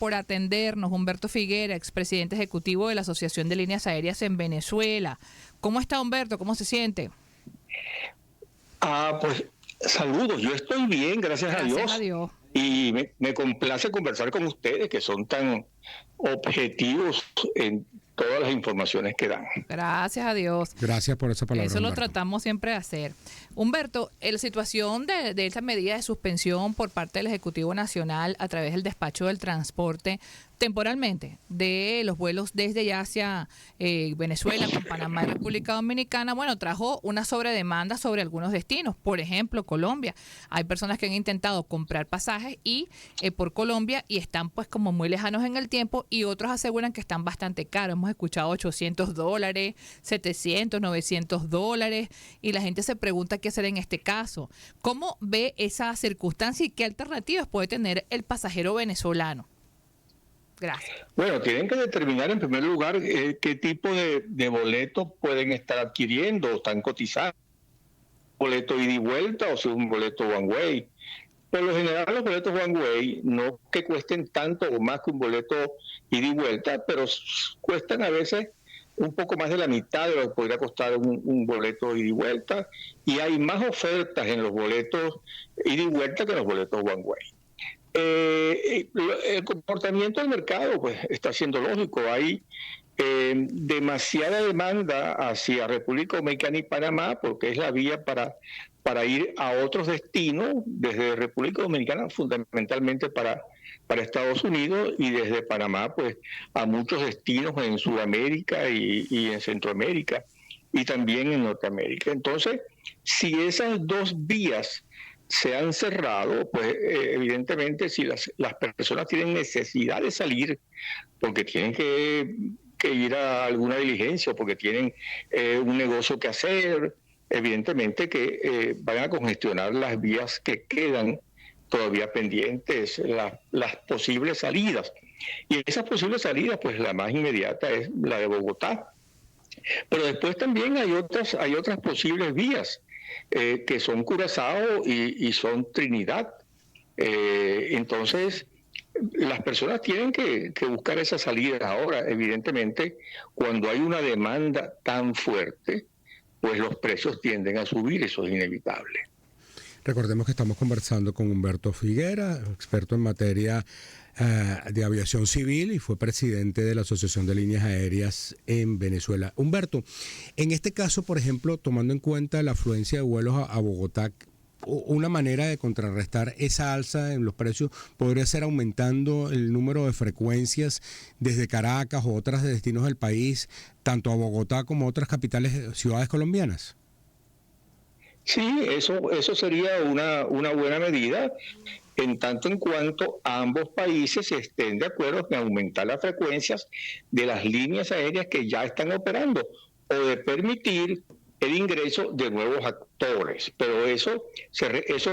por atendernos. Humberto Figuera, expresidente ejecutivo de la Asociación de Líneas Aéreas en Venezuela. ¿Cómo está, Humberto? ¿Cómo se siente? Pues saludos, yo estoy bien, gracias a Gracias a Dios. Dios. Y me complace conversar con ustedes, que son tan objetivos en todas las informaciones que dan. Gracias a Dios. Gracias por esa palabra, Eso lo Humberto. tratamos siempre de hacer. Humberto, la situación de esa medida de suspensión por parte del Ejecutivo Nacional a través del despacho del transporte temporalmente de los vuelos desde y hacia Venezuela con Panamá y República Dominicana, bueno, trajo una sobredemanda sobre algunos destinos. Por ejemplo, Colombia. Hay personas que han intentado comprar pasajes y por Colombia y están pues como muy lejanos en el tiempo, y otros aseguran que están bastante caros. Hemos escuchado $800, $700, $900, y la gente se pregunta qué hacer en este caso. ¿Cómo ve esa circunstancia y qué alternativas puede tener el pasajero venezolano? Gracias. Bueno, tienen que determinar en primer lugar qué tipo de boletos pueden estar adquiriendo o están cotizando. ¿Boleto ida y vuelta o si es un boleto one way? Por lo general los boletos one way no que cuesten tanto o más que un boleto ida y vuelta, pero cuestan a veces un poco más de la mitad de lo que podría costar un boleto ida y vuelta, y hay más ofertas en los boletos ida y vuelta que en los boletos one way. El comportamiento del mercado pues está siendo lógico. Hay demasiada demanda hacia República Dominicana y Panamá, porque es la vía para ir a otros destinos, desde República Dominicana fundamentalmente para Estados Unidos, y desde Panamá pues a muchos destinos en Sudamérica y en Centroamérica y también en Norteamérica. Entonces, si esas dos vías se han cerrado, pues evidentemente si las personas tienen necesidad de salir porque tienen que ir a alguna diligencia o porque tienen un negocio que hacer, evidentemente que van a congestionar las vías que quedan todavía pendientes, las posibles salidas. Y esas posibles salidas, pues la más inmediata es la de Bogotá. Pero después también hay otras posibles vías, que son Curazao y son Trinidad. Entonces, las personas tienen que buscar esas salidas ahora. Evidentemente, cuando hay una demanda tan fuerte, pues los precios tienden a subir, eso es inevitable. Recordemos que estamos conversando con Humberto Figuera, experto en materia de aviación civil, y fue presidente de la Asociación de Líneas Aéreas en Venezuela. Humberto, en este caso, por ejemplo, tomando en cuenta la afluencia de vuelos a Bogotá, una manera de contrarrestar esa alza en los precios podría ser aumentando el número de frecuencias desde Caracas o otros destinos del país, tanto a Bogotá como a otras capitales, ciudades colombianas. Sí, eso sería una buena medida, en tanto en cuanto ambos países estén de acuerdo en aumentar las frecuencias de las líneas aéreas que ya están operando, o de permitir el ingreso de nuevos actores. Pero eso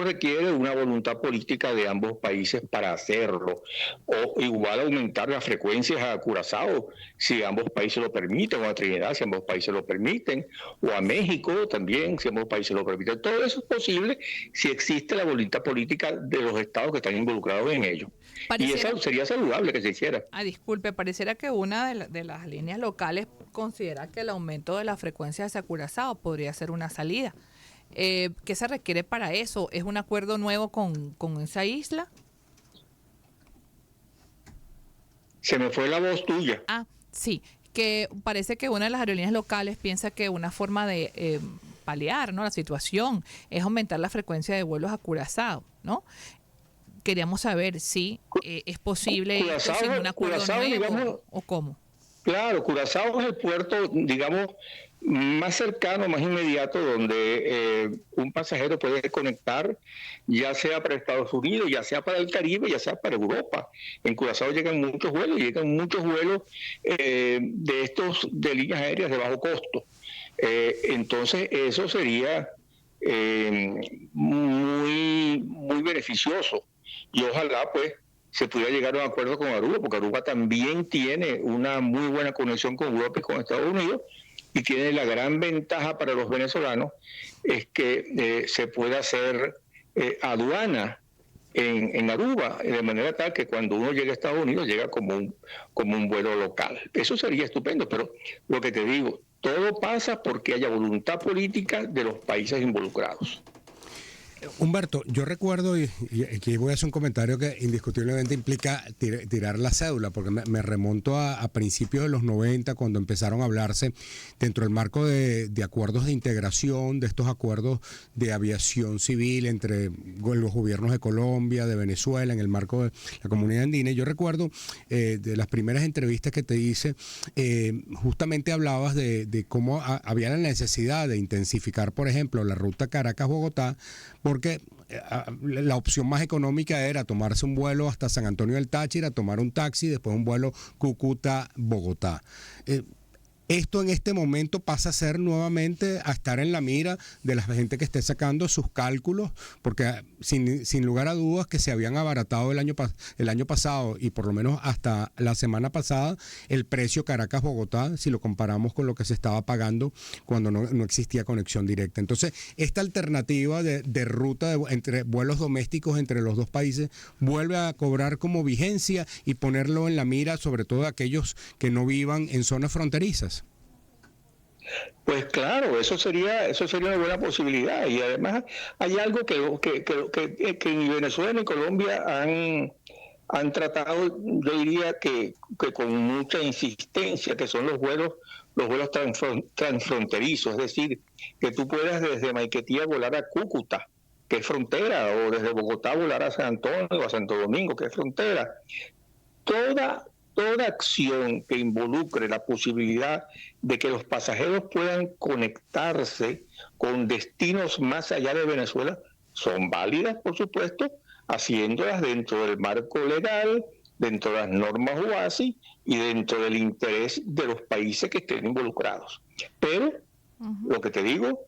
requiere una voluntad política de ambos países para hacerlo, o igual aumentar las frecuencias a Curazao si ambos países lo permiten, o a Trinidad si ambos países lo permiten, o a México también si ambos países lo permiten. Todo eso es posible si existe la voluntad política de los estados que están involucrados en ello. Y eso sería saludable que se hiciera. Disculpe, pareciera que una de las líneas locales considera que el aumento de la frecuencia hacia Curazao podría ser una salida. ¿Qué se requiere para eso? ¿Es un acuerdo nuevo con esa isla? Se me fue la voz tuya. Sí, que parece que una de las aerolíneas locales piensa que una forma de paliar, ¿no?, la situación es aumentar la frecuencia de vuelos a Curazao, ¿no? Queríamos saber si es posible esto sin un acuerdo nuevo, digamos, o cómo. Claro, Curazao es el puerto, digamos, más cercano, más inmediato, donde un pasajero puede conectar, ya sea para Estados Unidos, ya sea para el Caribe, ya sea para Europa. En Curazao llegan muchos vuelos de estos de líneas aéreas de bajo costo. Entonces eso sería muy beneficioso, y ojalá pues se pudiera llegar a un acuerdo con Aruba, porque Aruba también tiene una muy buena conexión con Europa y con Estados Unidos, y tiene la gran ventaja para los venezolanos es que se puede hacer aduana en Aruba, de manera tal que cuando uno llega a Estados Unidos llega como un vuelo local. Eso sería estupendo, pero lo que te digo, todo pasa porque haya voluntad política de los países involucrados. Humberto, yo recuerdo, y aquí voy a hacer un comentario que indiscutiblemente implica tirar la cédula, porque me remonto a principios de los 90, cuando empezaron a hablarse dentro del marco de acuerdos de integración, de estos acuerdos de aviación civil entre los gobiernos de Colombia, de Venezuela, en el marco de la comunidad andina. Y yo recuerdo de las primeras entrevistas que te hice, justamente hablabas de cómo había la necesidad de intensificar, por ejemplo, la ruta Caracas-Bogotá, porque la opción más económica era tomarse un vuelo hasta San Antonio del Táchira, tomar un taxi, después un vuelo Cúcuta-Bogotá. Esto en este momento pasa a ser nuevamente a estar en la mira de la gente que esté sacando sus cálculos, porque sin lugar a dudas que se habían abaratado el año pasado y por lo menos hasta la semana pasada el precio Caracas-Bogotá, si lo comparamos con lo que se estaba pagando cuando no existía conexión directa. Entonces, esta alternativa de ruta entre vuelos domésticos entre los dos países vuelve a cobrar como vigencia y ponerlo en la mira, sobre todo a aquellos que no vivan en zonas fronterizas. Pues claro, eso sería una buena posibilidad. Y además hay algo que ni Venezuela ni Colombia han tratado, yo diría que con mucha insistencia, que son los vuelos transfronterizos, es decir, que tú puedas desde Maiquetía volar a Cúcuta, que es frontera, o desde Bogotá volar a San Antonio o a Santo Domingo, que es frontera. Toda acción que involucre la posibilidad de que los pasajeros puedan conectarse con destinos más allá de Venezuela son válidas, por supuesto, haciéndolas dentro del marco legal, dentro de las normas OASI y dentro del interés de los países que estén involucrados. Pero, lo que te digo,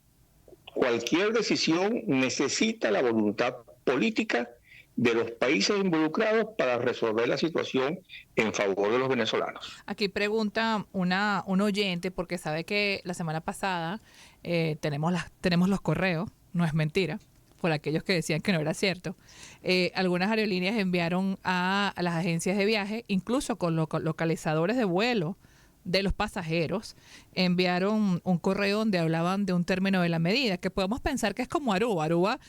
cualquier decisión necesita la voluntad política de los países involucrados para resolver la situación en favor de los venezolanos. Aquí pregunta un oyente, porque sabe que la semana pasada tenemos los correos, no es mentira, por aquellos que decían que no era cierto. Algunas aerolíneas enviaron a las agencias de viaje, incluso con localizadores de vuelo de los pasajeros, enviaron un correo donde hablaban de un término de la medida, que podemos pensar que es como Aruba. Aruba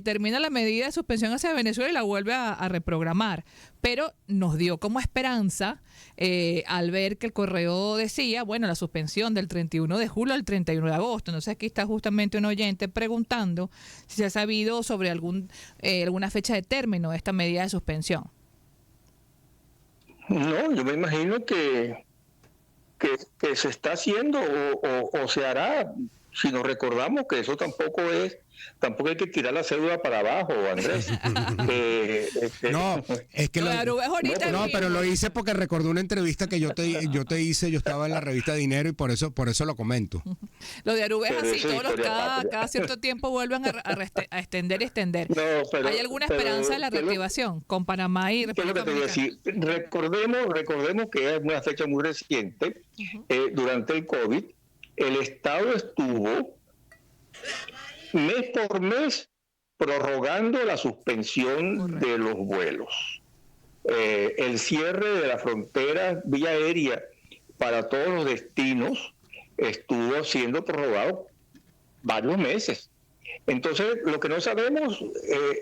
termina la medida de suspensión hacia Venezuela y la vuelve a reprogramar, pero nos dio como esperanza al ver que el correo decía, bueno, la suspensión del 31 de julio al 31 de agosto. Entonces aquí está justamente un oyente preguntando si se ha sabido sobre alguna fecha de término de esta medida de suspensión. No, yo me imagino que se está haciendo o se hará, si nos recordamos que eso tampoco hay que tirar la cédula para abajo, Andrés. No, es que pero lo hice porque recordé una entrevista que yo te hice, yo estaba en la revista Dinero y por eso lo comento. Lo de Aruba es así, cada cierto tiempo vuelven a extender y extender. No, ¿hay alguna esperanza de la reactivación con Panamá y República Dominicana? Recordemos que es una fecha muy reciente. Durante el COVID, el Estado estuvo mes por mes prorrogando la suspensión de los vuelos. El cierre de la frontera vía aérea para todos los destinos estuvo siendo prorrogado varios meses. Entonces, lo que no sabemos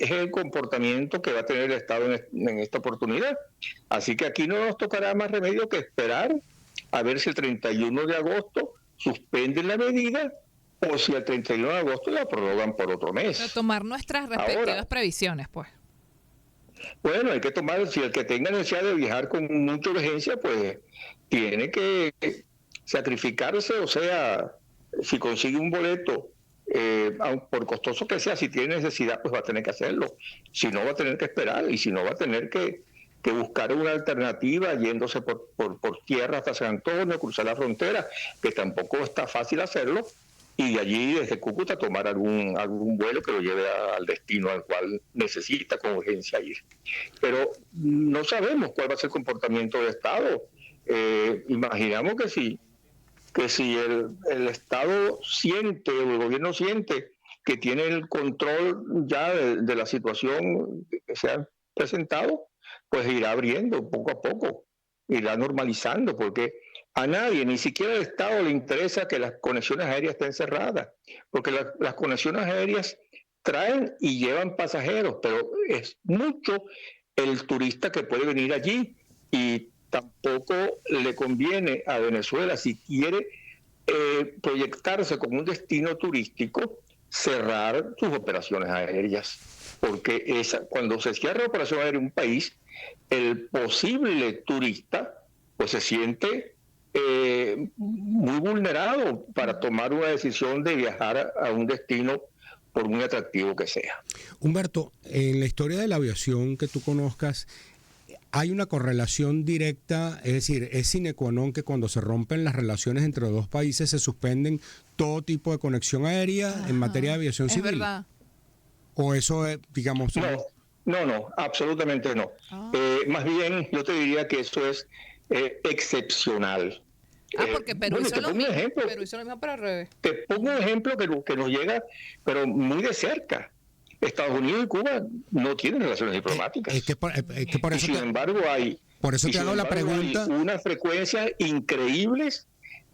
es el comportamiento que va a tener el Estado en esta oportunidad. Así que aquí no nos tocará más remedio que esperar a ver si el 31 de agosto suspenden la medida o si el 31 de agosto la prorrogan por otro mes. Pero tomar nuestras respectivas previsiones, pues. Bueno, hay que tomar, si el que tenga necesidad de viajar con mucha urgencia, pues tiene que sacrificarse, o sea, si consigue un boleto, por costoso que sea, si tiene necesidad, pues va a tener que hacerlo. Si no, va a tener que esperar, y si no, va a tener que buscar una alternativa yéndose por tierra hasta San Antonio, cruzar la frontera, que tampoco está fácil hacerlo, y de allí desde Cúcuta tomar algún vuelo que lo lleve al destino al cual necesita con urgencia ir. Pero no sabemos cuál va a ser el comportamiento del Estado. Imaginamos que si el Estado siente, o el gobierno siente que tiene el control ya de la situación que se ha presentado, pues irá abriendo poco a poco, irá normalizando, porque a nadie, ni siquiera al Estado, le interesa que las conexiones aéreas estén cerradas, porque las conexiones aéreas traen y llevan pasajeros, pero es mucho el turista que puede venir allí, y tampoco le conviene a Venezuela, si quiere proyectarse como un destino turístico, cerrar sus operaciones aéreas, porque cuando se cierra la operación aérea en un país, el posible turista pues se siente muy vulnerado para tomar una decisión de viajar a un destino, por muy atractivo que sea. Humberto, en la historia de la aviación que tú conozcas, ¿hay una correlación directa? Es decir, ¿es sine qua non que cuando se rompen las relaciones entre los dos países se suspenden todo tipo de conexión aérea en materia de aviación civil? Es verdad. ¿O eso es, digamos... No, absolutamente no. Más bien, yo te diría que eso es excepcional. Porque Perú hizo lo mismo, Perú hizo lo mismo para el revés. Te pongo un ejemplo que nos llega, pero muy de cerca. Estados Unidos y Cuba no tienen relaciones diplomáticas. Es que por eso sin embargo hay... Por eso te hago la pregunta. Hay unas frecuencias increíbles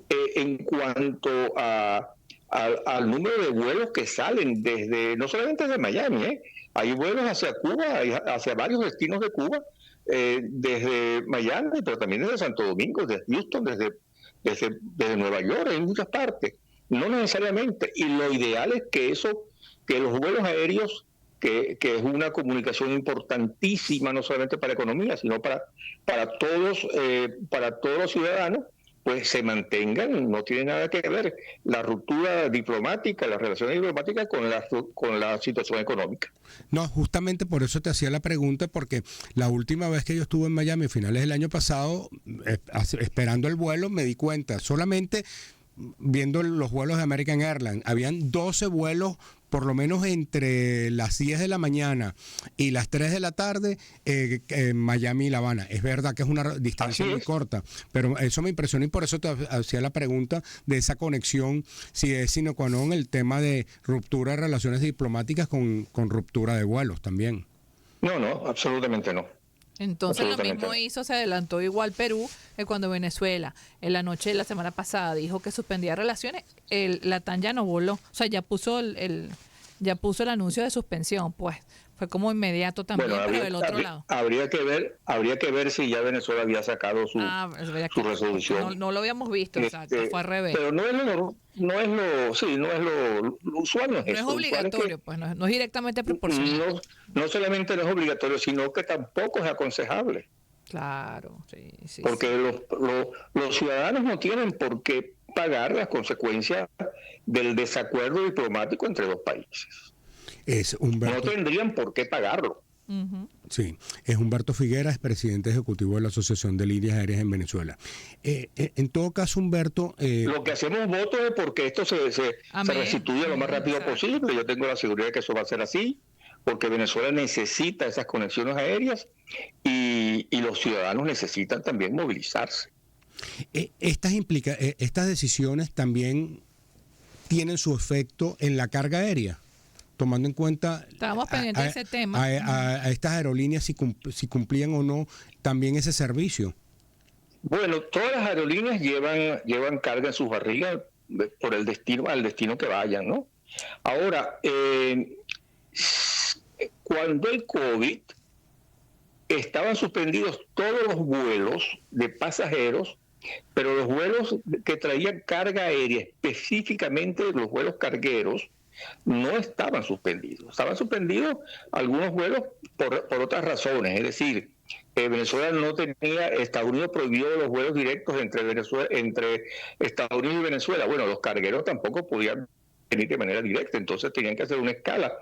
en cuanto al número de vuelos que salen desde, no solamente desde Miami, hay vuelos hacia Cuba, hacia varios destinos de Cuba, desde Miami, pero también desde Santo Domingo, desde Houston, desde Nueva York, en muchas partes. No necesariamente. Y lo ideal es que los vuelos aéreos, que es una comunicación importantísima, no solamente para la economía, sino para todos los ciudadanos, pues se mantengan. No tiene nada que ver la ruptura diplomática, las relaciones diplomáticas con la situación económica. No, justamente por eso te hacía la pregunta, porque la última vez que yo estuve en Miami, a finales del año pasado, esperando el vuelo, me di cuenta, solamente viendo los vuelos de American Airlines, habían 12 vuelos por lo menos entre las 10 de la mañana y las 3 de la tarde en Miami y La Habana. Es verdad que es una distancia muy corta, pero eso me impresionó y por eso te hacía la pregunta de esa conexión, si es sine qua non el tema de ruptura de relaciones diplomáticas con ruptura de vuelos también. No, absolutamente no. Entonces lo mismo se adelantó igual Perú, cuando Venezuela en la noche de la semana pasada dijo que suspendía relaciones, la TAN ya no voló, o sea, ya puso el anuncio de suspensión, pues fue como inmediato también, pero del otro lado. Habría que ver si ya Venezuela había sacado su resolución. No lo habíamos visto, exacto, fue al revés. Pero no es lo usual. No es obligatorio, pues no es directamente proporcional. No solamente no es obligatorio, sino que tampoco es aconsejable. Claro, sí. Porque los ciudadanos no tienen por qué pagar las consecuencias del desacuerdo diplomático entre dos países. No tendrían por qué pagarlo. Uh-huh. Sí, es Humberto Figueras, presidente ejecutivo de la Asociación de Líneas Aéreas en Venezuela. En todo caso, Humberto... Lo que hacemos voto es porque esto se restituya lo más rápido posible. Yo tengo la seguridad de que eso va a ser así, porque Venezuela necesita esas conexiones aéreas y los ciudadanos necesitan también movilizarse. Estas decisiones también tienen su efecto en la carga aérea, tomando en cuenta estábamos pendientes de ese tema a estas aerolíneas si cumplían o no también ese servicio. Bueno, todas las aerolíneas llevan carga en sus barrigas por al destino que vayan, ¿no? Ahora, cuando el COVID estaban suspendidos todos los vuelos de pasajeros, pero los vuelos que traían carga aérea, específicamente los vuelos cargueros, no estaban suspendidos. Estaban suspendidos algunos vuelos por otras razones. Es decir, Venezuela no tenía, Estados Unidos prohibió los vuelos directos entre Estados Unidos y Venezuela. Bueno, los cargueros tampoco podían venir de manera directa, entonces tenían que hacer una escala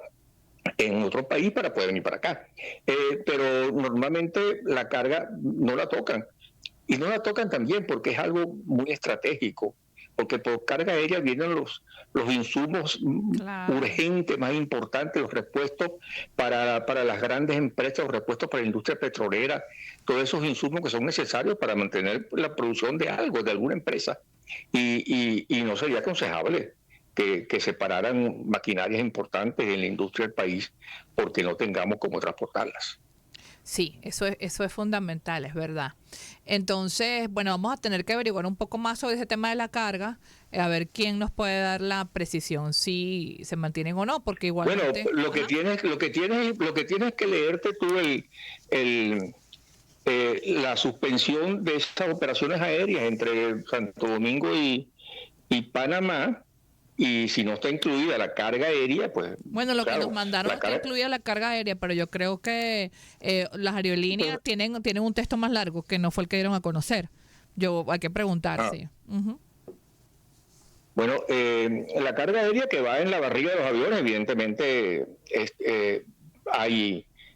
en otro país para poder venir para acá. Pero normalmente la carga no la tocan. Y no la tocan también porque es algo muy estratégico, porque por carga aérea vienen los insumos urgentes, más importantes, los repuestos para las grandes empresas, los repuestos para la industria petrolera, todos esos insumos que son necesarios para mantener la producción de algo, de alguna empresa. Y no sería aconsejable que se pararan maquinarias importantes en la industria del país porque no tengamos cómo transportarlas. Sí, eso es fundamental, es verdad. Entonces, bueno, vamos a tener que averiguar un poco más sobre ese tema de la carga, a ver quién nos puede dar la precisión si se mantienen o no, porque igualmente... Bueno, lo que tienes que leerte tú la suspensión de estas operaciones aéreas entre Santo Domingo y Panamá. Y si no está incluida la carga aérea, pues... Bueno, lo que nos mandaron está incluida la carga aérea, pero yo creo que las aerolíneas tienen un texto más largo que no fue el que dieron a conocer. Hay que preguntar, sí. Bueno, la carga aérea que va en la barriga de los aviones, evidentemente,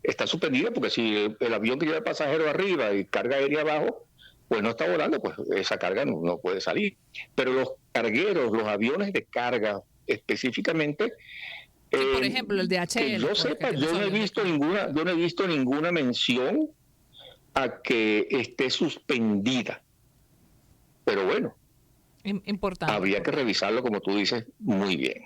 está suspendida, porque si el avión que lleva pasajeros arriba y carga aérea abajo, pues no está volando, pues esa carga no puede salir. Pero los cargueros, los aviones de carga específicamente, sí, por ejemplo, el DHL. Que yo sepa, yo no he visto ninguna mención a que esté suspendida. Pero bueno, importante. Habría que revisarlo, como tú dices, muy bien.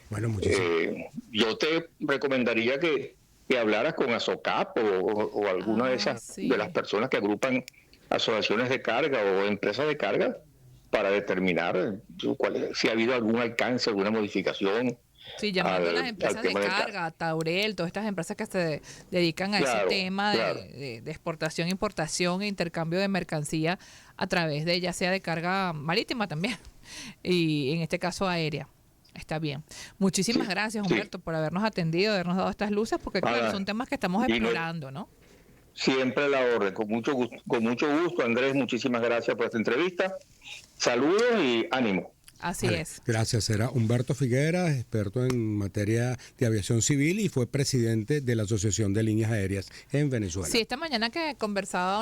Bueno, muchísimo. Yo te recomendaría que hablaras con ASOCAP o alguna de esas de las personas que agrupan asociaciones de carga o empresas de carga para determinar si ha habido algún alcance, alguna modificación. Sí, llamando a las empresas de carga, Taurel, todas estas empresas que se dedican a ese tema de exportación, importación e intercambio de mercancía a través de, ya sea de carga marítima también, y en este caso aérea. Está bien. Muchísimas gracias, Humberto, por habernos atendido, habernos dado estas luces, porque claro, son temas que estamos explorando, ¿no? Siempre la orden, con mucho gusto, Andrés, muchísimas gracias por esta entrevista. Saludos y ánimo. Así es. Gracias. Era Humberto Figuera, experto en materia de aviación civil y fue presidente de la Asociación de Líneas Aéreas en Venezuela. Sí, esta mañana que conversaba